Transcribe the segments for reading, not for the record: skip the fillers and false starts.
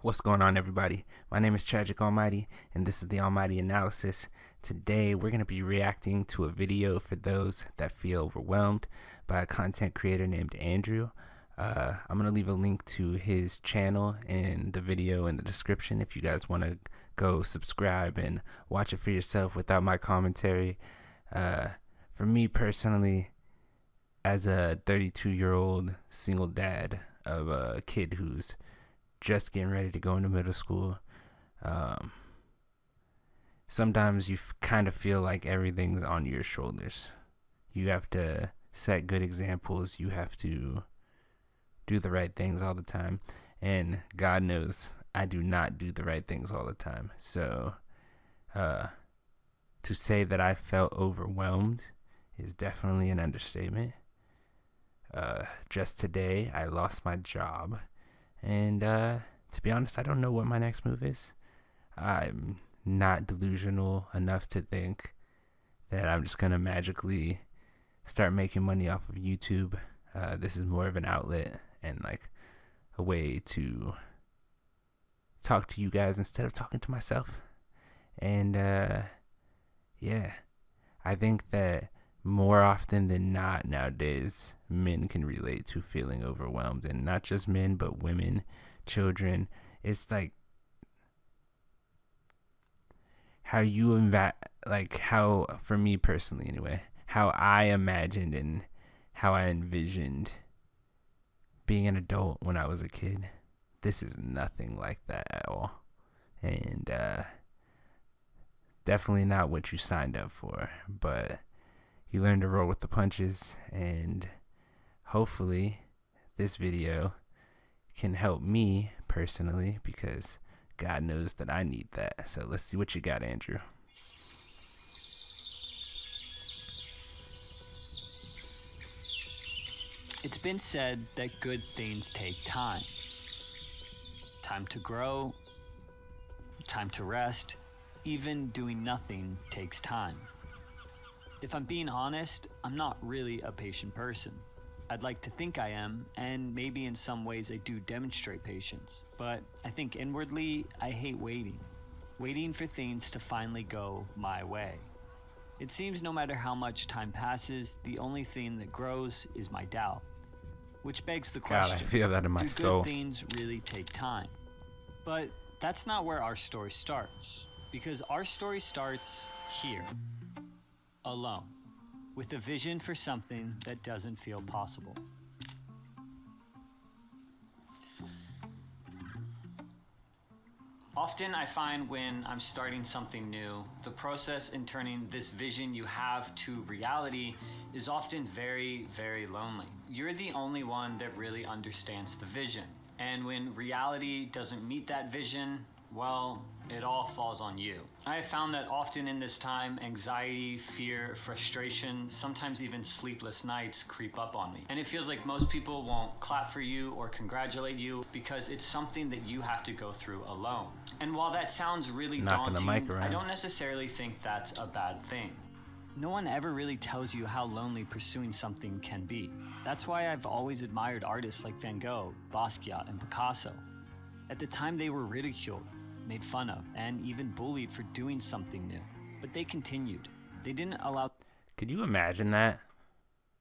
What's going on, everybody? My name is Tragic Almighty, and this is the Almighty Analysis. Today, we're going to be reacting to a video for those that feel overwhelmed by a content creator named Andrew. I'm going to leave a link to his channel and the video in the description if you guys want to go subscribe and watch it for yourself without my commentary. For me personally, as a 32-year-old single dad of a kid who's just getting ready to go into middle school, sometimes you kind of feel like everything's on your shoulders. You have to set good examples. You have to do the right things all the time. And God knows I do not do the right things all the time. So to say that I felt overwhelmed is definitely an understatement. Just today, I lost my job. And to be honest, I don't know what my next move is. I'm not delusional enough to think that I'm just going to magically start making money off of YouTube. This is more of an outlet and like a way to talk to you guys instead of talking to myself. And yeah, I think that more often than not nowadays, men can relate to feeling overwhelmed, and not just men, but women, children. It's like how how, for me personally anyway, how I imagined and how I envisioned being an adult when I was a kid. This is nothing like that at all. And definitely not what you signed up for, but you learn to roll with the punches, and hopefully this video can help me personally, because God knows that I need that. So let's see what you got, Andrew. It's been said that good things take time. Time to grow, time to rest, even doing nothing takes time. If I'm being honest, I'm not really a patient person. I'd like to think I am, and maybe in some ways I do demonstrate patience. But I think inwardly, I hate waiting. Waiting for things to finally go my way. It seems no matter how much time passes, the only thing that grows is my doubt. Which begs the question, God, I feel that in my soul. Do good things really take time? But that's not where our story starts. Because our story starts here. Alone, with a vision for something that doesn't feel possible. Often I find when I'm starting something new, the process in turning this vision you have to reality is often very, very lonely. You're the only one that really understands the vision. And when reality doesn't meet that vision, well, it all falls on you. I have found that often in this time, anxiety, fear, frustration, sometimes even sleepless nights creep up on me. And it feels like most people won't clap for you or congratulate you because it's something that you have to go through alone. And while that sounds really daunting, I don't necessarily think that's a bad thing. No one ever really tells you how lonely pursuing something can be. That's why I've always admired artists like Van Gogh, Basquiat, and Picasso. At the time they were ridiculed, made fun of, and even bullied for doing something new. But they continued. They didn't allow... Could you imagine that?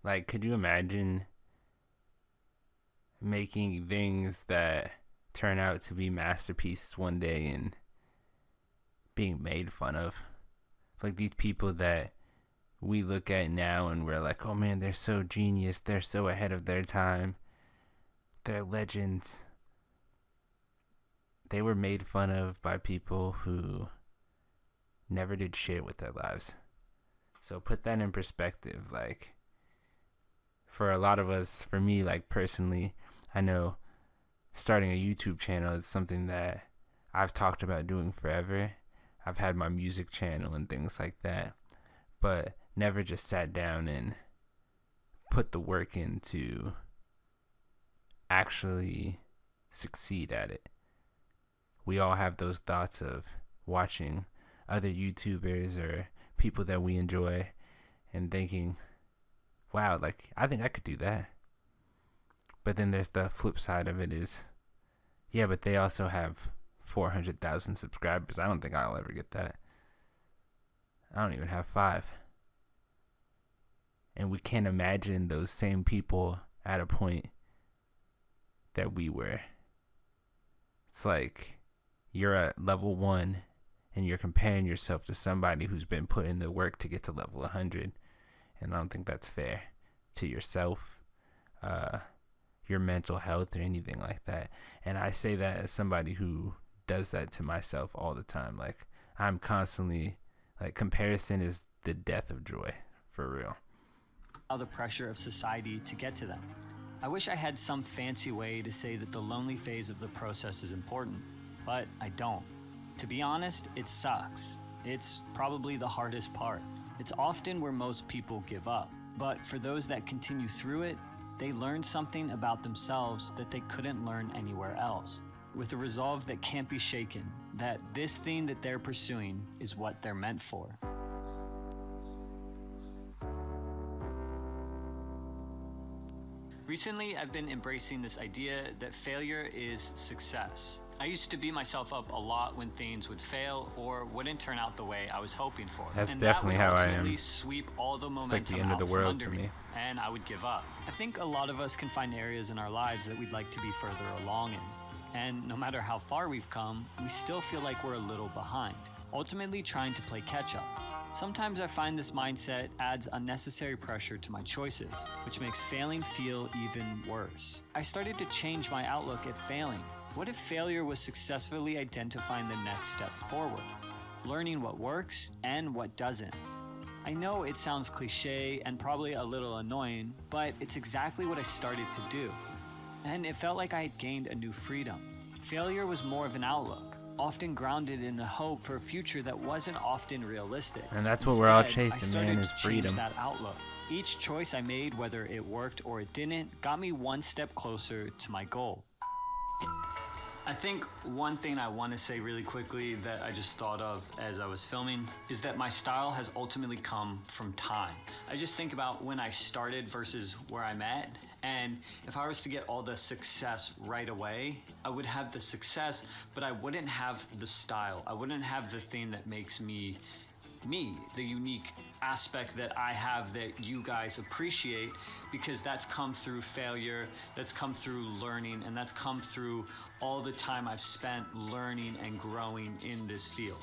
Like, could you imagine making things that turn out to be masterpieces one day and being made fun of? Like these people that we look at now and we're like, oh man, they're so genius. They're so ahead of their time. They're legends. They were made fun of by people who never did shit with their lives. So put that in perspective. Like, for a lot of us, for me, like personally, I know starting a YouTube channel is something that I've talked about doing forever. I've had my music channel and things like that, but never just sat down and put the work in to actually succeed at it. We all have those thoughts of watching other YouTubers or people that we enjoy and thinking, wow, like I think I could do that. But then there's the flip side of it is Yeah, but they also have 400,000 subscribers. I don't think I'll ever get that. I don't even have 5. And we can't imagine those same people at a point that we were. It's like you're at level 1 and you're comparing yourself to somebody who's been putting the work to get to level 100. And I don't think that's fair to yourself, your mental health, or anything like that. And I say that as somebody who does that to myself all the time. Like, I'm constantly, like, comparison is the death of joy, for real. The pressure of society to get to them. I wish I had some fancy way to say that the lonely phase of the process is important, but I don't. To be honest, it sucks. It's probably the hardest part. It's often where most people give up. But for those that continue through it, they learn something about themselves that they couldn't learn anywhere else. With a resolve that can't be shaken, that this thing that they're pursuing is what they're meant for. Recently, I've been embracing this idea that failure is success. I used to beat myself up a lot when things would fail or wouldn't turn out the way I was hoping for. That's and definitely that would how I ultimately am. sweep all the momentum It's like the end of the out from world under for me. and I would give up. I think a lot of us can find areas in our lives that we'd like to be further along in. And no matter how far we've come, we still feel like we're a little behind, ultimately trying to play catch up. Sometimes I find this mindset adds unnecessary pressure to my choices, which makes failing feel even worse. I started to change my outlook at failing. What if failure was successfully identifying the next step forward, learning what works and what doesn't? I know it sounds cliche and probably a little annoying, but it's exactly what I started to do. And it felt like I had gained a new freedom. Failure was more of an outlook, often grounded in a hope for a future that wasn't often realistic. And that's what we're all Instead, chasing, I started man, is to change freedom. that outlook. Each choice I made, whether it worked or it didn't, got me one step closer to my goal. I think one thing I want to say really quickly that I just thought of as I was filming is that my style has ultimately come from time. I just think about when I started versus where I'm at, and if I was to get all the success right away, I would have the success, but I wouldn't have the style. I wouldn't have the thing that makes me, the unique aspect that I have that you guys appreciate, because that's come through failure, that's come through learning, and that's come through all the time I've spent learning and growing in this field.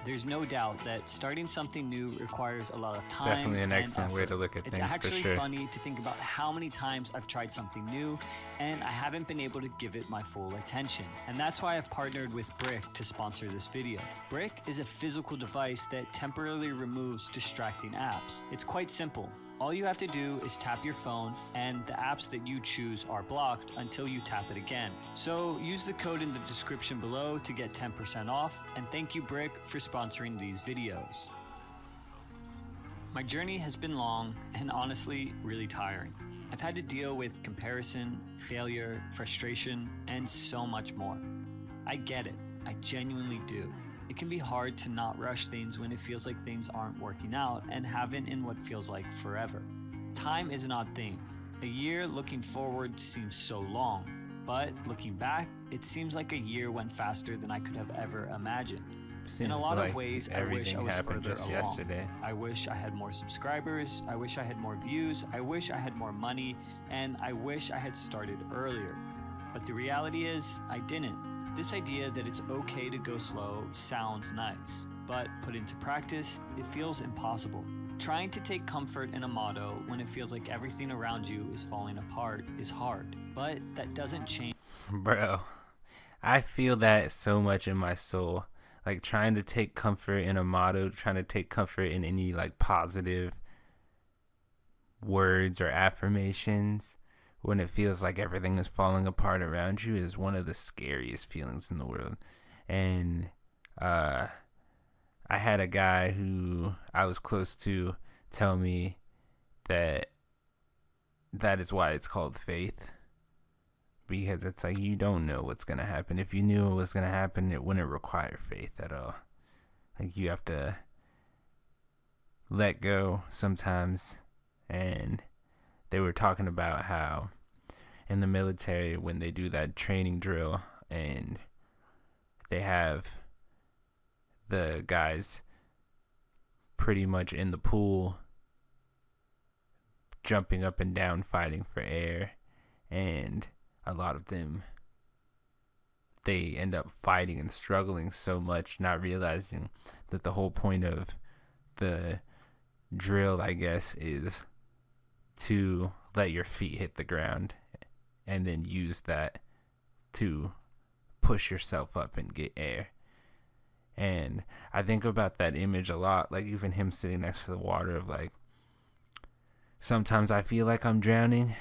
There's no doubt that starting something new requires a lot of time. Definitely an and excellent way effort. to look at It's things, for actually sure. funny to think about how many times I've tried something new and I haven't been able to give it my full attention. And that's why I've partnered with Brick to sponsor this video. Brick is a physical device that temporarily removes distracting apps. It's quite simple. All you have to do is tap your phone and the apps that you choose are blocked until you tap it again. So use the code in the description below to get 10% off, and thank you Brick for sponsoring these videos. My journey has been long and honestly really tiring. I've had to deal with comparison, failure, frustration, and so much more. I get it, I genuinely do. It can be hard to not rush things when it feels like things aren't working out and haven't in what feels like forever. Time is an odd thing. A year looking forward seems so long, but looking back, it seems like a year went faster than I could have ever imagined. In a lot of ways, I wish I everything was happened further just along. yesterday. I wish I had more subscribers, I wish I had more views, I wish I had more money, and I wish I had started earlier. But the reality is, I didn't. This idea that it's okay to go slow sounds nice, but put into practice, it feels impossible. Trying to take comfort in a motto when it feels like everything around you is falling apart is hard, but that doesn't change. Bro, I feel that so much in my soul. Like, trying to take comfort in a motto, trying to take comfort in any like positive words or affirmations when it feels like everything is falling apart around you is one of the scariest feelings in the world. And I had a guy who I was close to tell me that is why it's called faith. Because it's like, you don't know what's going to happen. If you knew what was going to happen, it wouldn't require faith at all. Like, you have to let go sometimes. And they were talking about how in the military, when they do that training drill and they have the guys pretty much in the pool jumping up and down fighting for air, and a lot of them, they end up fighting and struggling so much, not realizing that the whole point of the drill, I guess, is to let your feet hit the ground and then use that to push yourself up and get air. And I think about that image a lot, like even him sitting next to the water, of like, sometimes I feel like I'm drowning,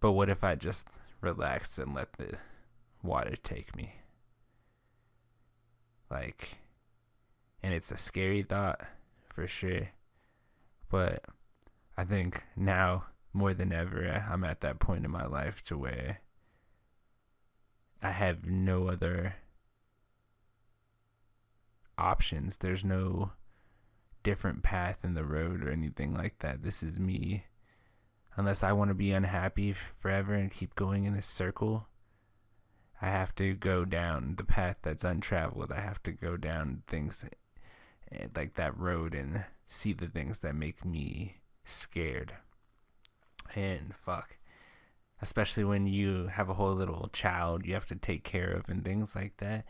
but what if I just relaxed and let the water take me? Like, and it's a scary thought for sure, but I think now more than ever I'm at that point in my life to where I have no other options. There's no different path in the road or anything like that. This is me. Unless I want to be unhappy forever and keep going in this circle, I have to go down the path that's untraveled. I have to go down things like that road and see the things that make me scared. And fuck, especially when you have a whole little child you have to take care of and things like that.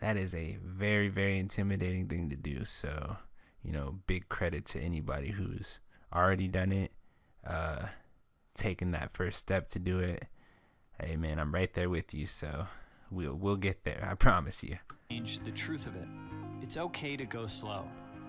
That is a very, very intimidating thing to do. So, big credit to anybody who's already done it, taking that first step to do it. Hey man, I'm right there with you, so we'll get there, I promise you. Change the truth of it. It's okay to go slow.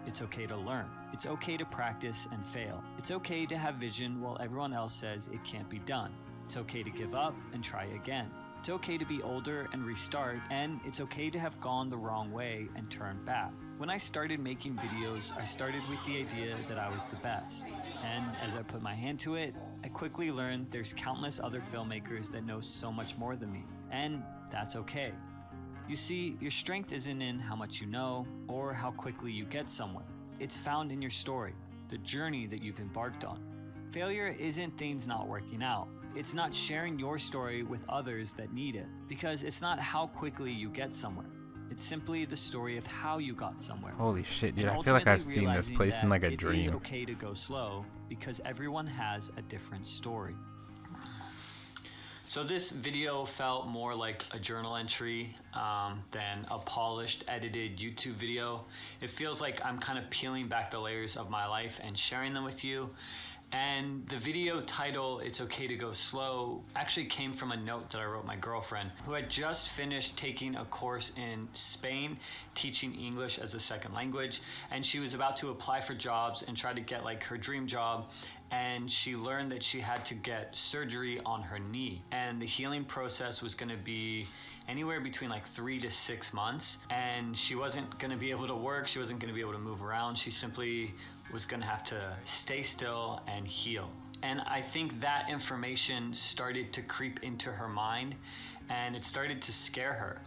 It's okay to learn. It's okay to practice and fail. It's okay to have vision while everyone else says it can't be done. It's okay to give up and try again. It's okay to be older and restart, and it's okay to have gone the wrong way and turn back. When I started making videos, I started with the idea that I was the best. And as I put my hand to it, I quickly learned there's countless other filmmakers that know so much more than me. And that's okay. You see, your strength isn't in how much you know or how quickly you get somewhere. It's found in your story, the journey that you've embarked on. Failure isn't things not working out. It's not sharing your story with others that need it, because it's not how quickly you get somewhere. It's simply the story of how you got somewhere. Holy shit, dude, I feel like I've seen this place in like a dream. It is okay to go slow because everyone has a different story. So this video felt more like a journal entry than a polished, edited YouTube video. It feels like I'm kind of peeling back the layers of my life and sharing them with you. And the video title, It's Okay to Go Slow, actually came from a note that I wrote my girlfriend, who had just finished taking a course in Spain, teaching English as a second language. And she was about to apply for jobs and try to get like her dream job. And she learned that she had to get surgery on her knee. And the healing process was gonna be anywhere between like 3 to 6 months. And she wasn't gonna be able to work, she wasn't gonna be able to move around. She simply was gonna have to stay still and heal. And I think that information started to creep into her mind and it started to scare her.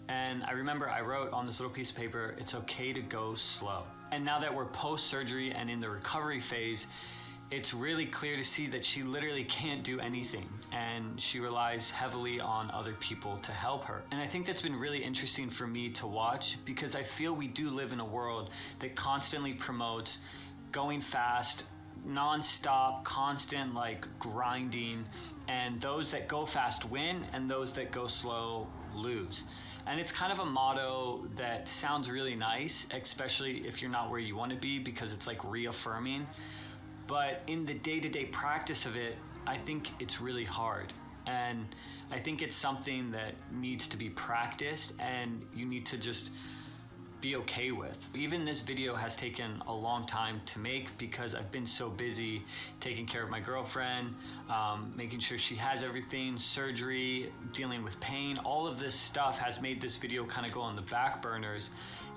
And I remember I wrote on this little piece of paper, it's okay to go slow. And now that we're post-surgery and in the recovery phase, it's really clear to see that she literally can't do anything and she relies heavily on other people to help her. And I think that's been really interesting for me to watch because I feel we do live in a world that constantly promotes going fast, non-stop, constant like grinding, and those that go fast win and those that go slow lose. And it's kind of a motto that sounds really nice, especially if you're not where you want to be because it's like reaffirming. But in the day-to-day practice of it, I think it's really hard. And I think it's something that needs to be practiced and you need to just be okay with. Even this video has taken a long time to make because I've been so busy taking care of my girlfriend, making sure she has everything, surgery, dealing with pain. All of this stuff has made this video kind of go on the back burners.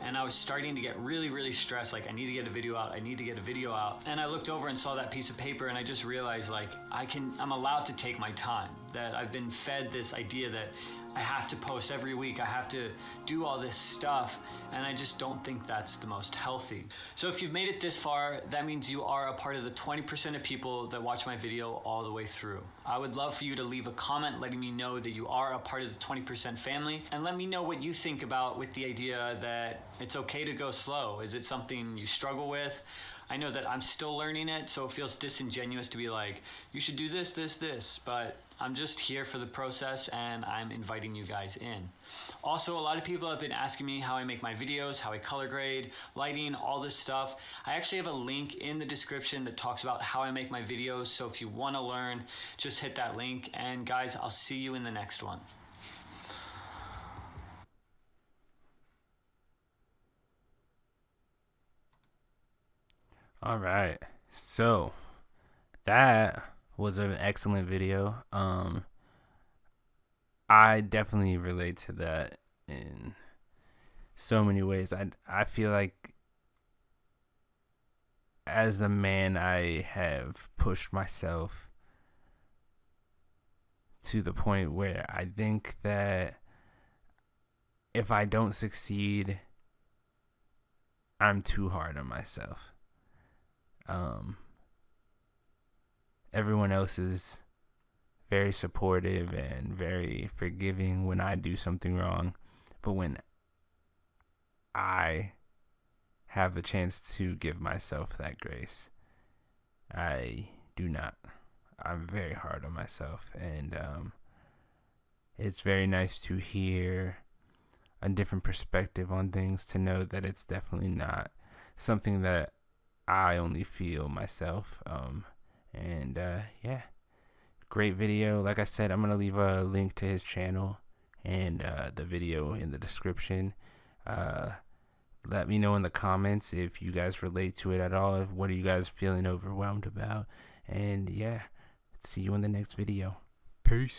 And I was starting to get really, really stressed, like I need to get a video out, I need to get a video out. And I looked over and saw that piece of paper and I just realized like I'm allowed to take my time, that I've been fed this idea that I have to post every week, I have to do all this stuff, and I just don't think that's the most healthy. So if you've made it this far, that means you are a part of the 20% of people that watch my video all the way through. I would love for you to leave a comment letting me know that you are a part of the 20% family, and let me know what you think about with the idea that it's okay to go slow. Is it something you struggle with? I know that I'm still learning it, so it feels disingenuous to be like, you should do this, this, this, but I'm just here for the process and I'm inviting you guys in. Also, a lot of people have been asking me how I make my videos, how I color grade, lighting, all this stuff. I actually have a link in the description that talks about how I make my videos, so if you want to learn, just hit that link. And guys, I'll see you in the next one. All right, so that was an excellent video. I definitely relate to that in so many ways. I feel like as a man, I have pushed myself to the point where I think that if I don't succeed, I'm too hard on myself. Everyone else is very supportive and very forgiving when I do something wrong, but when I have a chance to give myself that grace, I do not. I'm very hard on myself, and it's very nice to hear a different perspective on things, to know that it's definitely not something that I only feel myself. Yeah, great video. Like I said, I'm gonna leave a link to his channel and the video in the description. Let me know in the comments if you guys relate to it at all. What are you guys feeling overwhelmed about? And yeah, see you in the next video. Peace.